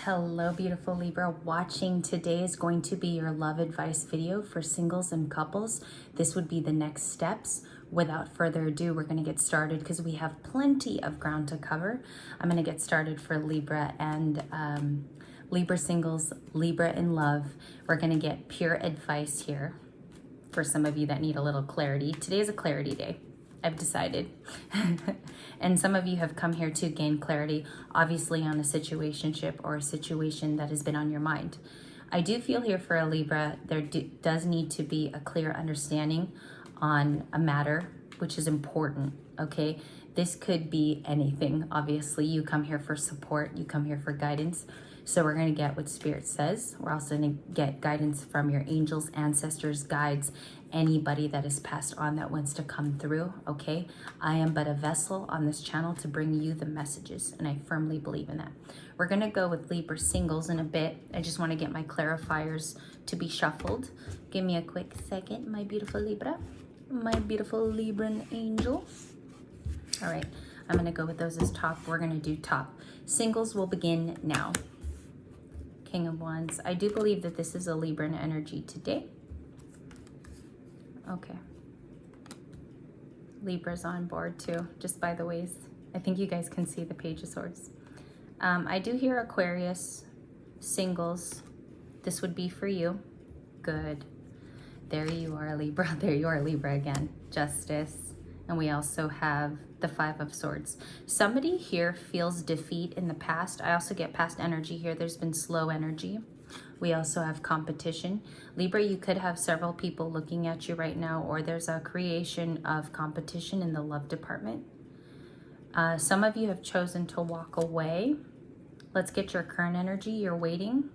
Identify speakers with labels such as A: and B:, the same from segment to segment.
A: Hello, beautiful Libra. Watching today is going to be your love advice video for singles and couples. This would be the next steps. Without further ado, we're going to get started because we have plenty of ground to cover. I'm going to get started for Libra and Libra singles, Libra in love. We're going to get pure advice here for some of you that need a little clarity. Today is a clarity day. I've decided. And some of you have come here to gain clarity, obviously on a situationship or a situation that has been on your mind. I do feel here for a Libra, there does need to be a clear understanding on a matter, which is important, okay? This could be anything. Obviously, you come here for support, you come here for guidance. So we're going to get what Spirit says. We're also going to get guidance from your angels, ancestors, guides, anybody that is passed on that wants to come through, okay? I am but a vessel on this channel to bring you the messages, and I firmly believe in that. We're going to go with Libra singles in a bit. I just want to get my clarifiers to be shuffled. Give me a quick second, my beautiful Libra, my beautiful Libran angel. All right, I'm going to go with those as top. We're going to do top. Singles will begin now. King of Wands. I do believe that this is a Libran energy today. Okay. Libra's on board too, just by the ways. I think you guys can see the Page of Swords. I do hear Aquarius, singles. This would be for you. Good. There you are, Libra. There you are, Libra again. Justice. And we also have the Five of Swords. Somebody here feels defeat in the past. I also get past energy here. There's been slow energy. We also have competition. Libra, you could have several people looking at you right now, or there's a creation of competition in the love department. Some of you have chosen to walk away. Let's get your current energy. You're waiting,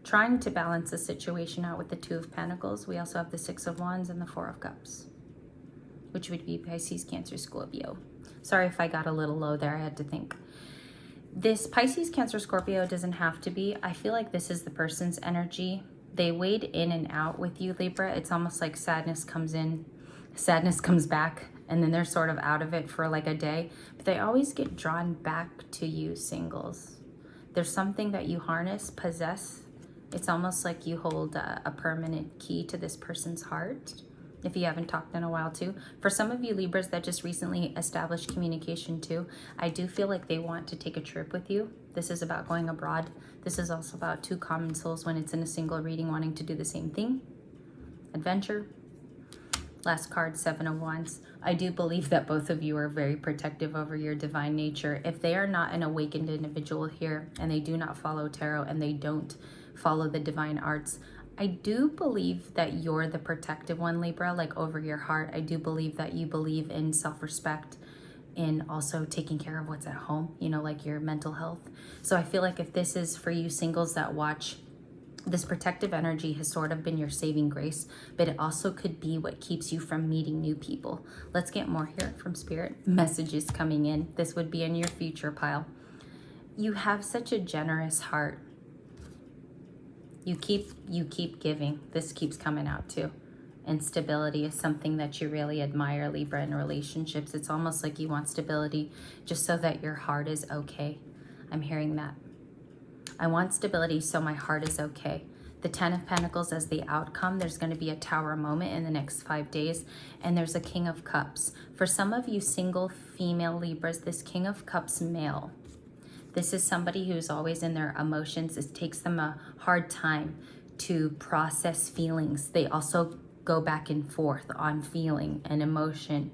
A: trying to balance the situation out with the Two of Pentacles. We also have the Six of Wands and the Four of Cups, which would be Pisces, Cancer, Scorpio. Sorry if I got a little low there. I had to think. This Pisces, Cancer, Scorpio doesn't have to be. I feel like this is the person's energy. They wade in and out with you, Libra. It's almost like sadness comes in, sadness comes back, and then they're sort of out of it for like a day. But they always get drawn back to you, singles. There's something that you harness, possess. It's almost like you hold a permanent key to this person's heart. If you haven't talked in a while too. For some of you Libras that just recently established communication too, I do feel like they want to take a trip with you. This is about going abroad. This is also about two common souls when it's in a single reading wanting to do the same thing. Adventure. Last card, Seven of Wands. I do believe that both of you are very protective over your divine nature. If they are not an awakened individual here and they do not follow tarot and they don't follow the divine arts, I do believe that you're the protective one, Libra, like over your heart. I do believe that you believe in self-respect, in also taking care of what's at home, you know, like your mental health. So I feel like if this is for you singles that watch, this protective energy has sort of been your saving grace, but it also could be what keeps you from meeting new people. Let's get more here from Spirit. Messages coming in. This would be in your future pile. You have such a generous heart. You keep giving. This keeps coming out too. And stability is something that you really admire, Libra, in relationships. It's almost like you want stability just so that your heart is okay. I'm hearing that. I want stability so my heart is okay. The Ten of Pentacles as the outcome. There's going to be a Tower moment in the next 5 days. And there's a King of Cups. For some of you single female Libras, this King of Cups male, this is somebody who's always in their emotions. It takes them a hard time to process feelings. They also go back and forth on feeling and emotion.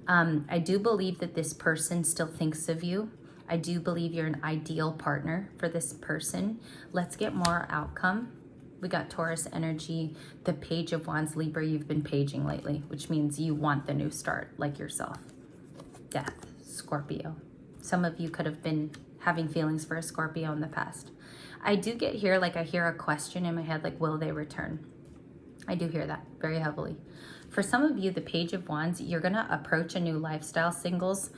A: I do believe that this person still thinks of you. I do believe you're an ideal partner for this person. Let's get more outcome. We got Taurus energy, the Page of Wands. Libra, you've been paging lately, which means you want the new start, like yourself. Death, Scorpio. Some of you could have been having feelings for a Scorpio in the past. I do get here, like I hear a question in my head, like, will they return? I do hear that very heavily. For some of you, the Page of Wands, you're gonna approach a new lifestyle, singles,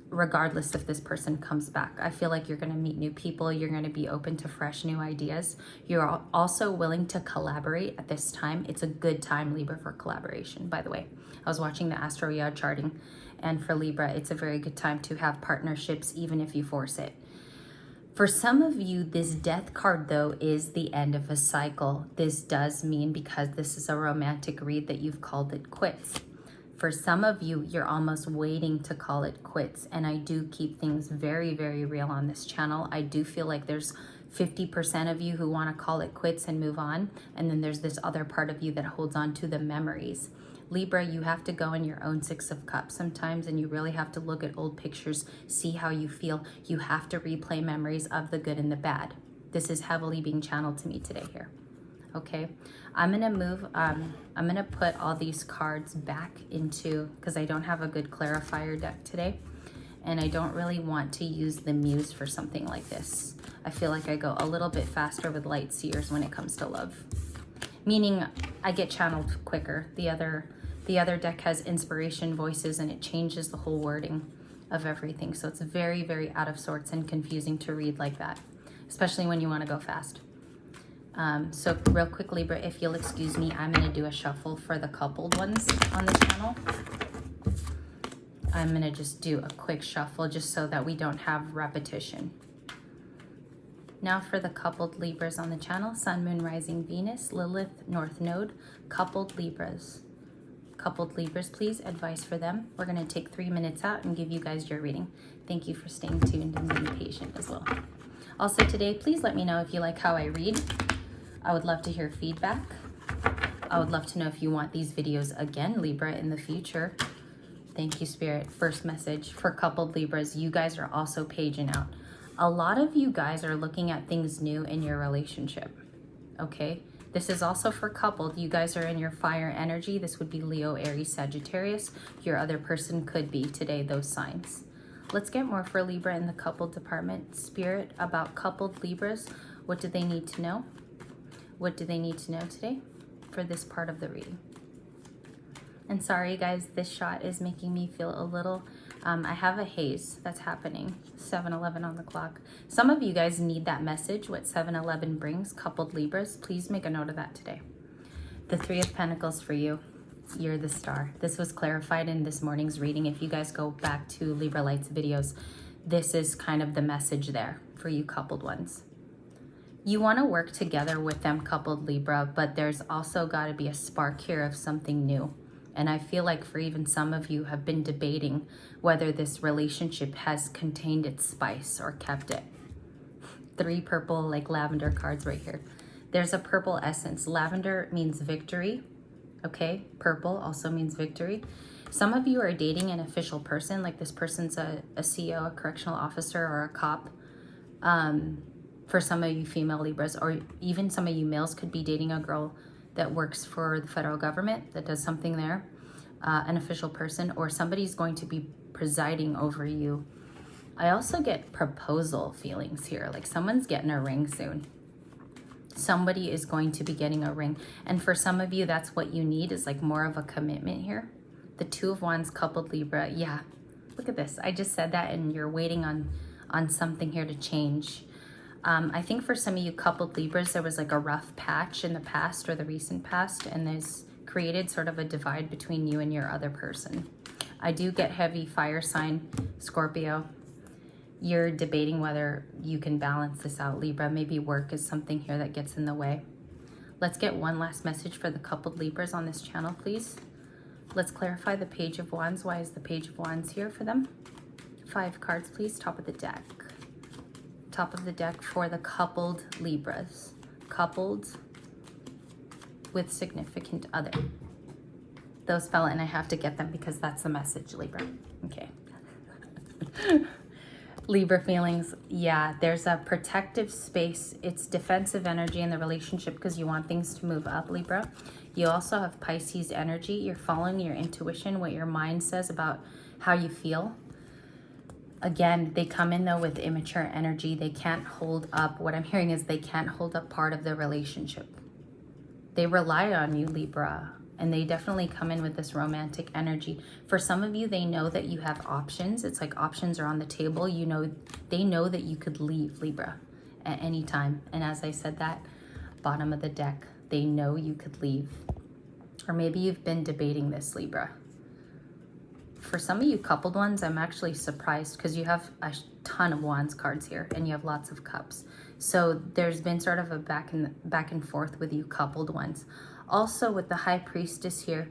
A: regardless if this person comes back. I feel like you're gonna meet new people. You're gonna be open to fresh new ideas. You're also willing to collaborate at this time. It's a good time, Libra, for collaboration, by the way. I was watching the Astro Yard charting, and for Libra, it's a very good time to have partnerships, even if you force it. For some of you, this death card, though, is the end of a cycle. This does mean, because this is a romantic read, that you've called it quits. For some of you, you're almost waiting to call it quits. And I do keep things very, very real on this channel. I do feel like there's 50% of you who want to call it quits and move on. And then there's this other part of you that holds on to the memories. Libra, you have to go in your own Six of Cups sometimes, and you really have to look at old pictures, see how you feel. You have to replay memories of the good and the bad. This is heavily being channeled to me today here. Okay, I'm gonna move, I'm gonna put all these cards back into, because I don't have a good clarifier deck today, and I don't really want to use the Muse for something like this. I feel like I go a little bit faster with Light Seers when it comes to love. Meaning I get channeled quicker. The other deck has inspiration voices, and it changes the whole wording of everything. So it's very, very out of sorts and confusing to read like that, especially when you want to go fast. So real quick, Libra, if you'll excuse me, I'm going to do a shuffle for the coupled ones on the channel. I'm going to just do a quick shuffle just so that we don't have repetition. Now for the coupled Libras on the channel: Sun, Moon, Rising, Venus, Lilith, North Node, coupled Libras. Coupled Libras, please, advice for them. We're going to take 3 minutes out and give you guys your reading. Thank you for staying tuned and being patient as well. Also today, please let me know if you like how I read. I would love to hear feedback. I would love to know if you want these videos again, Libra, in the future. Thank you, Spirit. First message for coupled Libras: you guys are also paging out. A lot of you guys are looking at things new in your relationship, okay? This is also for coupled. You guys are in your fire energy. This would be Leo, Aries, Sagittarius. Your other person could be today those signs. Let's get more for Libra in the coupled department. Spirit, about coupled Libras, what do they need to know? What do they need to know today for this part of the reading? And sorry guys, this shot is making me feel a little, I have a haze that's happening. 7-11 on the clock. Some of you guys need that message, what 7-11 brings, coupled Libras. Please make a note of that today. The Three of Pentacles for you. You're the star. This was clarified in this morning's reading. If you guys go back to Libra Lights videos, this is kind of the message there for you coupled ones. You want to work together with them, coupled Libra, but there's also got to be a spark here of something new. And I feel like for even some of you have been debating whether this relationship has contained its spice or kept it. 3 purple, like lavender cards right here. There's a purple essence. Lavender means victory, okay? Purple also means victory. Some of you are dating an official person, like this person's a CEO, a correctional officer, or a cop. For some of you female Libras, or even some of you males could be dating a girl that works for the federal government, that does something there, an official person, or somebody's going to be presiding over you. I also get proposal feelings here, like someone's getting a ring soon. Somebody is going to be getting a ring. And for some of you, that's what you need, is like more of a commitment here. The Two of Wands, coupled Libra. Yeah, look at this. I just said that, and you're waiting on something here to change. I think for some of you coupled Libras, there was like a rough patch in the past or the recent past, and there's created sort of a divide between you and your other person. I do get heavy fire sign, Scorpio. You're debating whether you can balance this out, Libra. Maybe work is something here that gets in the way. Let's get one last message for the coupled Libras on this channel, please. Let's clarify the Page of Wands. Why is the Page of Wands here for them? 5 cards, please. Top of the deck. Top of the deck for the coupled Libras. Coupled with significant other. Those fell, and I have to get them because that's the message, Libra. Okay. Libra feelings. Yeah, there's a protective space. It's defensive energy in the relationship because you want things to move up, Libra. You also have Pisces energy. You're following your intuition, what your mind says about how you feel. Again, they come in though with immature energy. They can't hold up. What I'm hearing is they can't hold up part of the relationship. They rely on you, Libra, and they definitely come in with this romantic energy. For some of you, they know that you have options. It's like options are on the table. You know, they know that you could leave, Libra, at any time. And as I said that, bottom of the deck, they know you could leave. Or maybe you've been debating this, Libra. For some of you coupled ones, I'm actually surprised because you have a ton of Wands cards here and you have lots of cups. So there's been sort of a back and forth with you coupled ones. Also with the High Priestess here,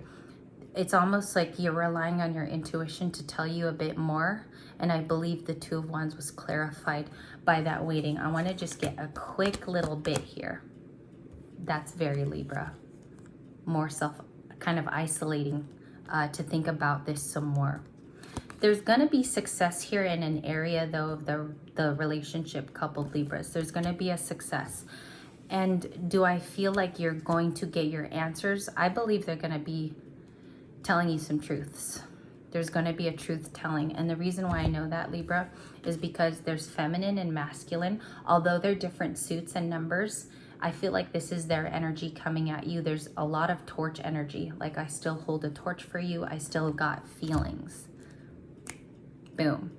A: it's almost like you're relying on your intuition to tell you a bit more. And I believe the Two of Wands was clarified by that waiting. I want to just get a quick little bit here. That's very Libra. More kind of isolating to think about this some more. There's going to be success here in an area, though, of the relationship coupled Libras. There's going to be a success. And do I feel like you're going to get your answers? I believe they're going to be telling you some truths. There's going to be a truth telling. And the reason why I know that, Libra, is because there's feminine and masculine. Although they're different suits and numbers, I feel like this is their energy coming at you. There's a lot of torch energy. Like, I still hold a torch for you. I still got feelings. Boom.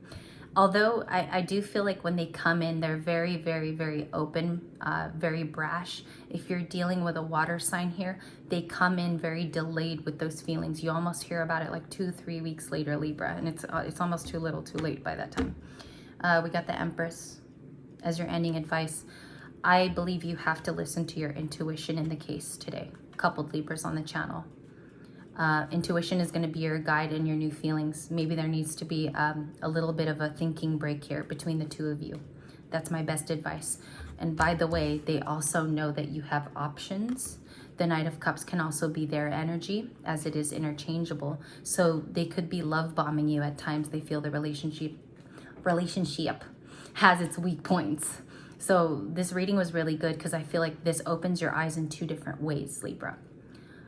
A: Although I do feel like when they come in, they're very, very, very open, very brash. If you're dealing with a water sign here, they come in very delayed with those feelings. You almost hear about it like 2-3 weeks later, Libra, and it's almost too little too late by that time. We got the Empress as your ending advice. I believe you have to listen to your intuition in the case today. Coupled Libras on the channel. Intuition is going to be your guide and your new feelings. Maybe there needs to be a little bit of a thinking break here between the two of you. That's my best advice. And by the way, they also know that you have options. The Knight of Cups can also be their energy, as it is interchangeable. So they could be love bombing you at times. They feel the relationship has its weak points. So this reading was really good because I feel like this opens your eyes in 2 different ways, Libra.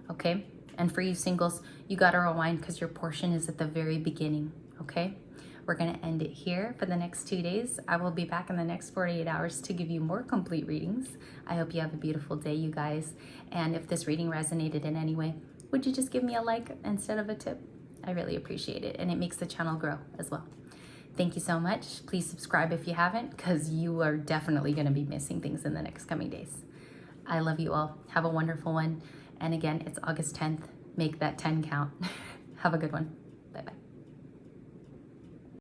A: Okay? And for you singles, you got to rewind because your portion is at the very beginning, okay? We're going to end it here for the next 2 days. I will be back in the next 48 hours to give you more complete readings. I hope you have a beautiful day, you guys. And if this reading resonated in any way, would you just give me a like instead of a tip? I really appreciate it, and it makes the channel grow as well. Thank you so much. Please subscribe if you haven't, because you are definitely going to be missing things in the next coming days. I love you all. Have a wonderful one. And again, it's August 10th. Make that 10 count. Have a good one. Bye-bye.